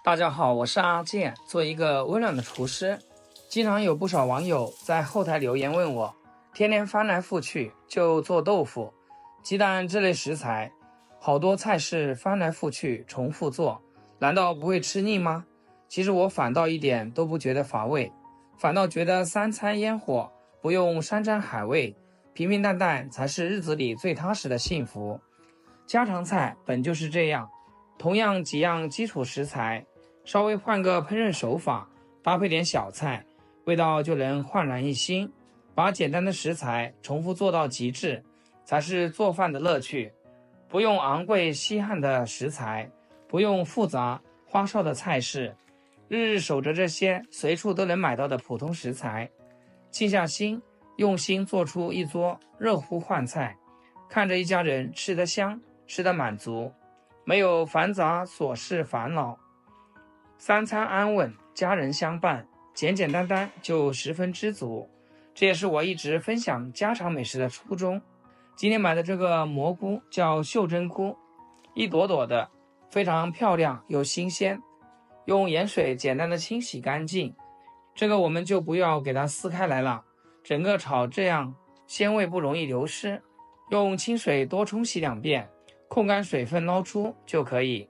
大家好，我是阿健，做一个温暖的廚師。經常有不少網友在後台留言問我，天天翻來覆去就做豆腐、雞蛋這類食材，好多菜式翻來覆去重複做，難道不會吃膩嗎？其實我反倒一點都不覺得乏味，反倒覺得三餐煙火，不用山珍海味，平平淡淡才是日子裡最踏實的幸福。家常菜本就是這樣，同樣幾樣基礎食材，稍微換個烹飪手法，搭配點小菜，味道就能煥然一新。把簡單的食材重複做到極致，才是做飯的樂趣。不用昂貴稀罕的食材，不用複雜花哨的菜式，日日守着這些隨處都能買到的普通食材，靜下心，用心做出一桌熱乎飯菜，看着一家人吃得香，吃得滿足，沒有繁雜瑣事煩惱。三餐安穩，家人相伴，簡簡單單就十分知足。這也是我一直分享家常美食的初衷。今天買的這個蘑菇叫袖珍菇，一朵朵的，非常漂亮又新鮮，用鹽水簡單的清洗乾淨。這個我們就不要給它撕開來了，整個炒這樣鮮味不容易流失。用清水多沖洗2遍，控乾水分撈出就可以。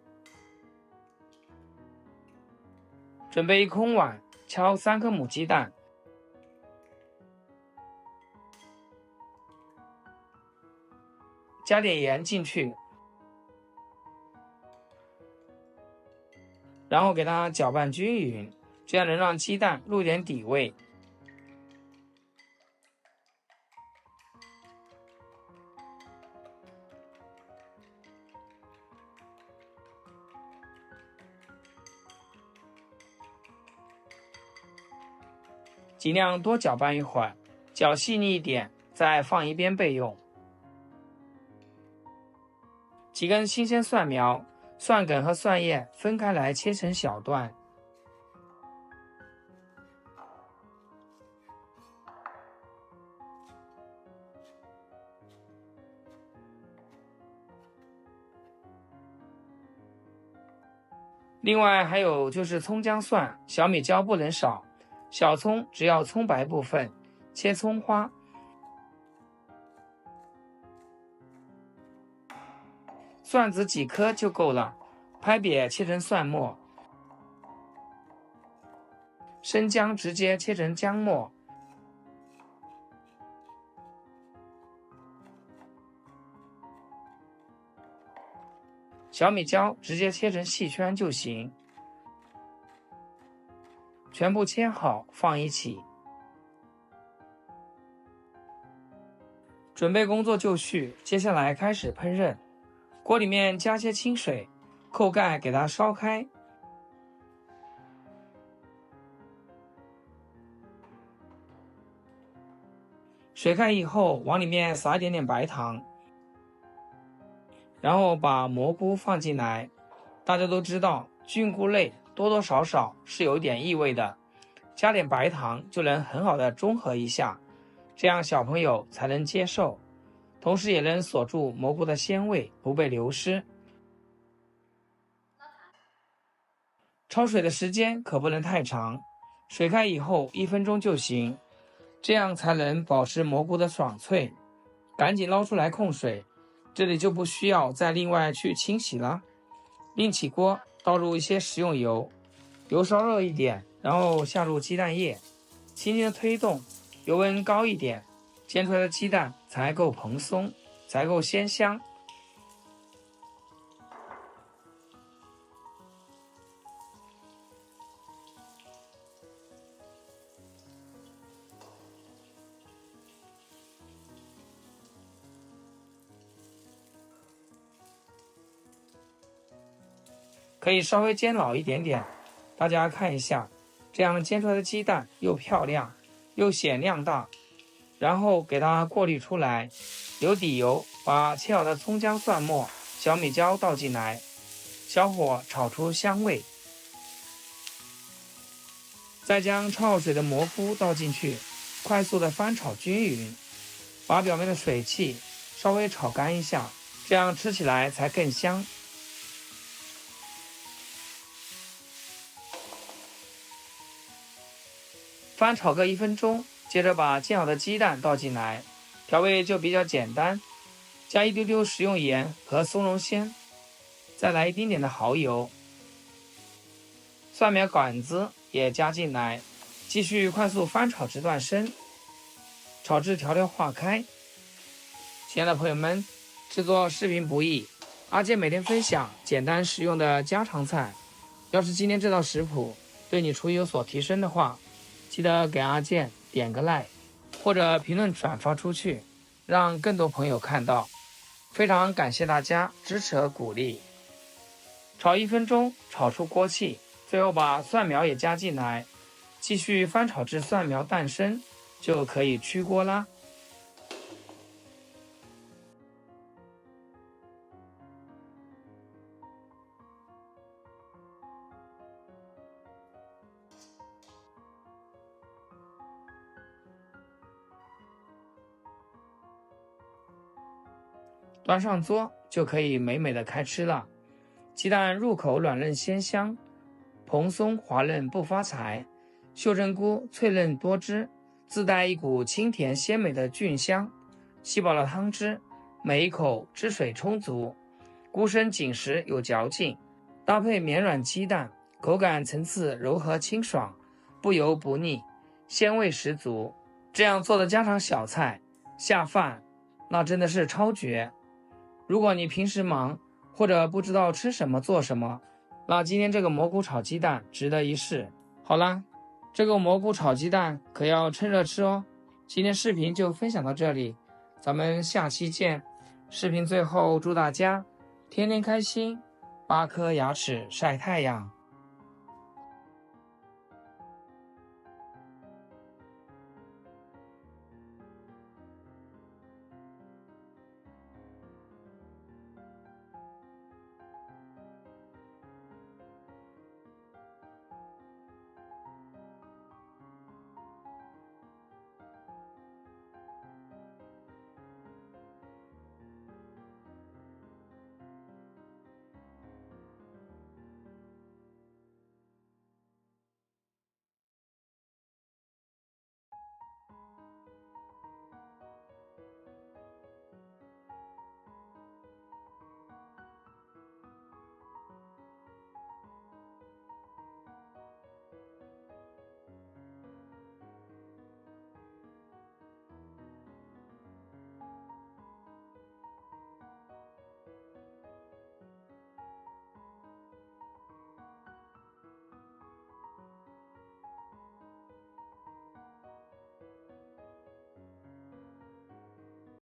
準備一空碗，敲3顆母雞蛋，加點鹽進去，然後給它攪拌均勻，這樣能讓雞蛋入點底味。盡量多攪拌一會兒，攪細膩一點，再放一邊備用。幾根新鮮蒜苗，蒜梗和蒜葉分開來切成小段。另外還有就是蔥薑蒜、小米椒不能少。小蔥只要蔥白部分，切蔥花。蒜子幾顆就夠了，拍扁切成蒜末。生薑直接切成薑末。小米椒直接切成細圈就行。全部切好放一起。準備工作就緒，接下來開始烹飪。鍋裡面加些清水，扣蓋給它燒開。水開以後，往裡面撒一點點白糖，然後把蘑菇放進來。大家都知道，菌菇類多多少少是有點異味的，加點白糖就能很好的中和一下，這樣小朋友才能接受，同時也能鎖住蘑菇的鮮味不被流失。焯水的時間可不能太長，水開以後1分鐘就行，這樣才能保持蘑菇的爽脆。趕緊撈出來控水，這裡就不需要再另外去清洗了。另起鍋，倒入一些食用油，油燒熱一點，然後下入雞蛋液，輕輕的推動，油溫高一點，煎出來的雞蛋才夠蓬鬆，才夠鮮香。可以稍微煎老一點點，大家看一下，這樣煎出來的雞蛋又漂亮又顯亮大。然後給它過濾出來，留底油，把切好的蔥薑蒜末、小米椒倒進來，小火炒出香味。再將焯好水的蘑菇倒進去，快速的翻炒均勻，把表面的水汽稍微炒乾一下，這樣吃起來才更香。翻炒個1分鐘，接着把煎好的雞蛋倒進來，調味就比較簡單，加一丟丟食用鹽和松茸鮮，再來一丁點的蠔油，蒜苗杆子也加進來，繼續快速翻炒直斷生，炒至調料化開。親愛的朋友們，制作視頻不易，阿健每天分享簡單實用的家常菜。要是今天這道食譜對你廚藝有所提升的話，記得給阿健點個 like， 或者評論轉發出去，讓更多朋友看到。非常感謝大家支持和鼓勵。炒1分鐘，炒出鍋氣，最後把蒜苗也加進來，繼續翻炒至蒜苗淡生，就可以出鍋啦。端上桌就可以美美的開吃了。雞蛋入口軟嫩鮮香，蓬鬆滑嫩不發財，秀珍菇脆嫩多汁，自帶一股清甜鮮美的菌香，吸飽了湯汁，每一口汁水充足，菇身緊實有嚼勁，搭配綿軟雞蛋，口感層次柔和清爽，不油不膩，鮮味十足。這樣做的家常小菜下飯，那真的是超絕。如果你平時忙或者不知道吃什麼做什麼，那今天這個蘑菇炒雞蛋值得一試。好啦，這個蘑菇炒雞蛋可要趁熱吃哦。今天視頻就分享到這裡，咱們下期見。視頻最後祝大家天天開心，8顆牙齒曬太陽。